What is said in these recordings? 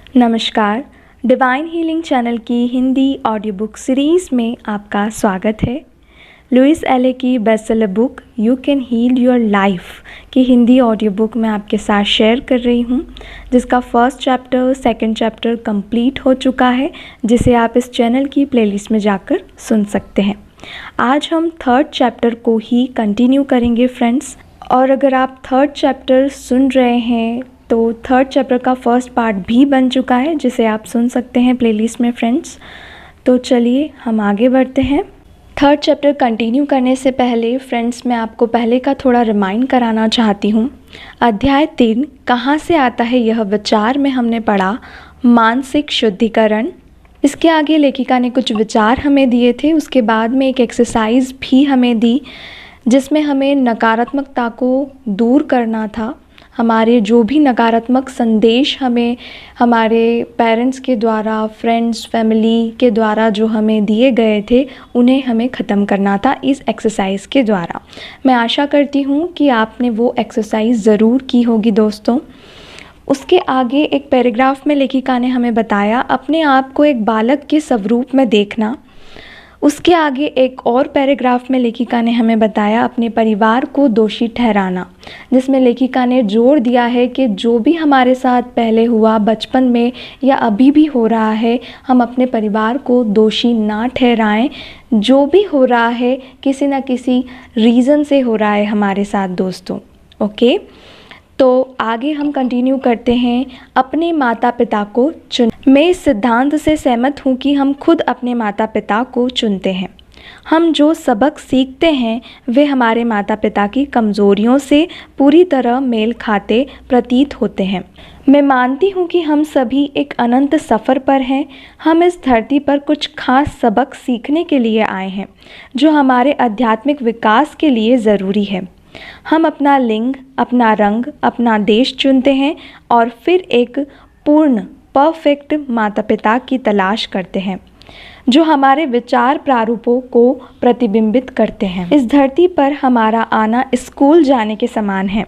नमस्कार। Divine healing channel की Hindi audio book series में आपका स्वागत है। लुइस एले की bestseller book you can heal your life की हिंदी ऑडियो बुक मैं आपके साथ शेयर कर रही हूँ, जिसका first chapter second chapter complete हो चुका है, जिसे आप इस चैनल की प्लेलिस्ट में जाकर सुन सकते हैं। आज हम थर्ड चैप्टर को ही कंटिन्यू करेंगे फ्रेंड्स। और अगर आप थर्ड चैप्टर सुन रहे हैं तो थर्ड चैप्टर का फर्स्ट पार्ट भी बन चुका है, जिसे आप सुन सकते हैं प्लेलिस्ट में फ्रेंड्स। तो चलिए हम आगे बढ़ते हैं। थर्ड चैप्टर कंटिन्यू करने से पहले फ्रेंड्स मैं आपको पहले का थोड़ा रिमाइंड कराना चाहती हूँ। अध्याय 3 कहाँ से आता है यह विचार में हमने पढ़ा मानसिक शुद्धिकरण। इसके आगे लेखिका ने कुछ विचार हमें दिए थे, उसके बाद में एक एक्सरसाइज भी हमें दी जिसमें हमें नकारात्मकता को दूर करना था। हमारे जो भी नकारात्मक संदेश हमें हमारे पेरेंट्स के द्वारा, फ्रेंड्स, फैमिली के द्वारा जो हमें दिए गए थे, उन्हें हमें ख़त्म करना था इस एक्सरसाइज के द्वारा। मैं आशा करती हूँ कि आपने वो एक्सरसाइज ज़रूर की होगी दोस्तों। उसके आगे एक पैराग्राफ में लेखिका ने हमें बताया अपने आप को एक बालक के स्वरूप में देखना। उसके आगे एक और पैराग्राफ में लेखिका ने हमें बताया अपने परिवार को दोषी ठहराना, जिसमें लेखिका ने जोर दिया है कि जो भी हमारे साथ पहले हुआ बचपन में या अभी भी हो रहा है, हम अपने परिवार को दोषी ना ठहराएं। जो भी हो रहा है किसी न किसी रीज़न से हो रहा है हमारे साथ दोस्तों। ओके, तो आगे हम कंटिन्यू करते हैं। अपने माता पिता को चुन। मैं इस सिद्धांत से सहमत हूँ कि हम खुद अपने माता पिता को चुनते हैं। हम जो सबक सीखते हैं वे हमारे माता पिता की कमज़ोरियों से पूरी तरह मेल खाते प्रतीत होते हैं। मैं मानती हूँ कि हम सभी एक अनंत सफ़र पर हैं। हम इस धरती पर कुछ खास सबक सीखने के लिए आए हैं जो हमारे आध्यात्मिक विकास के लिए ज़रूरी है। हम अपना लिंग, अपना रंग, अपना देश चुनते हैं और फिर एक पूर्ण परफेक्ट माता पिता की तलाश करते हैं जो हमारे विचार प्रारूपों को प्रतिबिंबित करते हैं। इस धरती पर हमारा आना स्कूल जाने के समान है।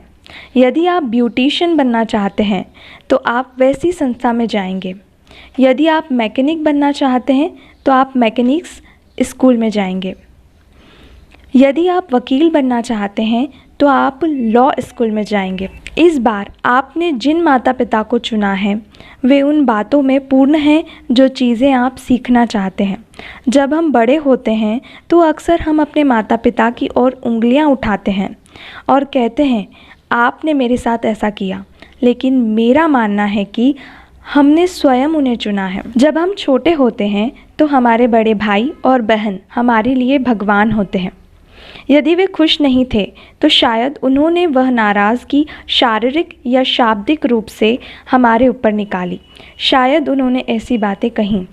यदि आप ब्यूटिशियन बनना चाहते हैं तो आप वैसी संस्था में जाएंगे। यदि आप मैकेनिक बनना चाहते हैं तो आप मैकेनिक्स स्कूल में जाएंगे। यदि आप वकील बनना चाहते हैं तो आप लॉ स्कूल में जाएंगे। इस बार आपने जिन माता पिता को चुना है वे उन बातों में पूर्ण हैं जो चीज़ें आप सीखना चाहते हैं। जब हम बड़े होते हैं तो अक्सर हम अपने माता पिता की ओर उंगलियां उठाते हैं और कहते हैं आपने मेरे साथ ऐसा किया, लेकिन मेरा मानना है कि हमने स्वयं उन्हें चुना है। जब हम छोटे होते हैं तो हमारे बड़े भाई और बहन हमारे लिए भगवान होते हैं। यदि वे खुश नहीं थे तो शायद उन्होंने वह नाराज़गी शारीरिक या शाब्दिक रूप से हमारे ऊपर निकाली। शायद उन्होंने ऐसी बातें कहीं,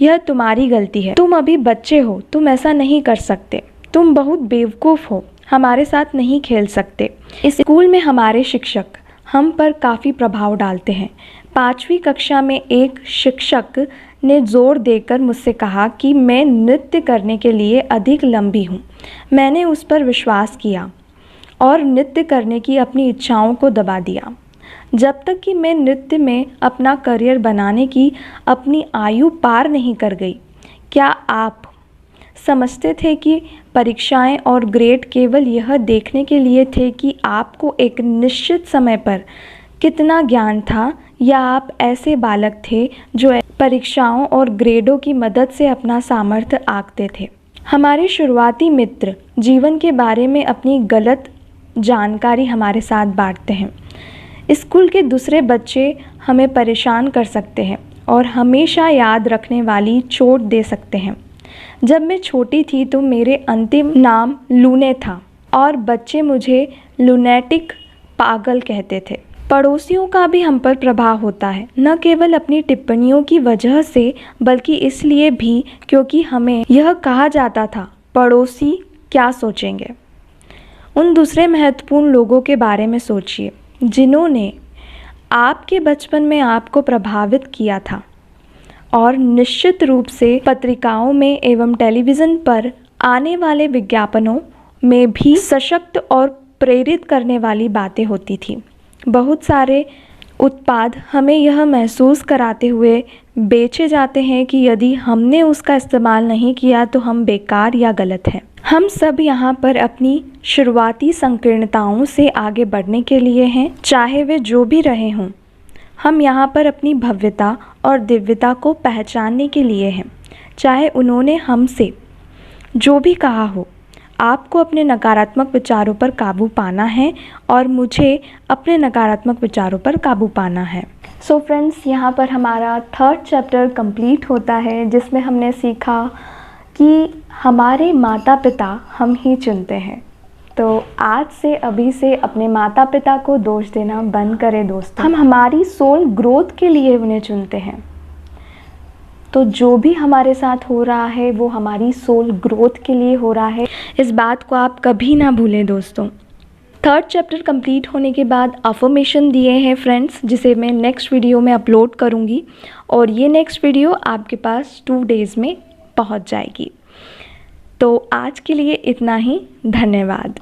यह तुम्हारी गलती है, तुम अभी बच्चे हो, तुम ऐसा नहीं कर सकते, तुम बहुत बेवकूफ़ हो, हमारे साथ नहीं खेल सकते। इस स्कूल में हमारे शिक्षक हम पर काफ़ी प्रभाव डालते हैं। 5वीं कक्षा में एक शिक्षक ने जोर देकर मुझसे कहा कि मैं नृत्य करने के लिए अधिक लंबी हूँ। मैंने उस पर विश्वास किया और नृत्य करने की अपनी इच्छाओं को दबा दिया जब तक कि मैं नृत्य में अपना करियर बनाने की अपनी आयु पार नहीं कर गई। क्या आप समझते थे कि परीक्षाएं और ग्रेड केवल यह देखने के लिए थे कि आपको एक निश्चित समय पर कितना ज्ञान था, या आप ऐसे बालक थे जो परीक्षाओं और ग्रेडों की मदद से अपना सामर्थ्य आंकते थे? हमारे शुरुआती मित्र जीवन के बारे में अपनी गलत जानकारी हमारे साथ बांटते हैं। स्कूल के दूसरे बच्चे हमें परेशान कर सकते हैं और हमेशा याद रखने वाली चोट दे सकते हैं। जब मैं छोटी थी तो मेरे अंतिम नाम लूने था और बच्चे मुझे लूनेटिक पागल कहते थे। पड़ोसियों का भी हम पर प्रभाव होता है, न केवल अपनी टिप्पणियों की वजह से बल्कि इसलिए भी क्योंकि हमें यह कहा जाता था पड़ोसी क्या सोचेंगे। उन दूसरे महत्वपूर्ण लोगों के बारे में सोचिए जिन्होंने आपके बचपन में आपको प्रभावित किया था, और निश्चित रूप से पत्रिकाओं में एवं टेलीविज़न पर आने वाले विज्ञापनों में भी सशक्त और प्रेरित करने वाली बातें होती थी। बहुत सारे उत्पाद हमें यह महसूस कराते हुए बेचे जाते हैं कि यदि हमने उसका इस्तेमाल नहीं किया तो हम बेकार या गलत हैं। हम सब यहाँ पर अपनी शुरुआती संकीर्णताओं से आगे बढ़ने के लिए हैं, चाहे वे जो भी रहे हों। हम यहाँ पर अपनी भव्यता और दिव्यता को पहचानने के लिए हैं, चाहे उन्होंने हमसे जो भी कहा हो। आपको अपने नकारात्मक विचारों पर काबू पाना है और मुझे अपने नकारात्मक विचारों पर काबू पाना है। सो फ्रेंड्स, यहाँ पर हमारा 3rd चैप्टर कंप्लीट होता है, जिसमें हमने सीखा कि हमारे माता पिता हम ही चुनते हैं। तो आज से अभी से अपने माता पिता को दोष देना बंद करें दोस्तों। हम हमारी सोल ग्रोथ के लिए उन्हें चुनते हैं। तो जो भी हमारे साथ हो रहा है वो हमारी सोल ग्रोथ के लिए हो रहा है। इस बात को आप कभी ना भूलें दोस्तों। 3rd चैप्टर कंप्लीट होने के बाद अफर्मेशन दिए हैं फ्रेंड्स, जिसे मैं नेक्स्ट वीडियो में अपलोड करूँगी और ये नेक्स्ट वीडियो आपके पास 2 डेज़ में पहुँच जाएगी। तो आज के लिए इतना ही। धन्यवाद।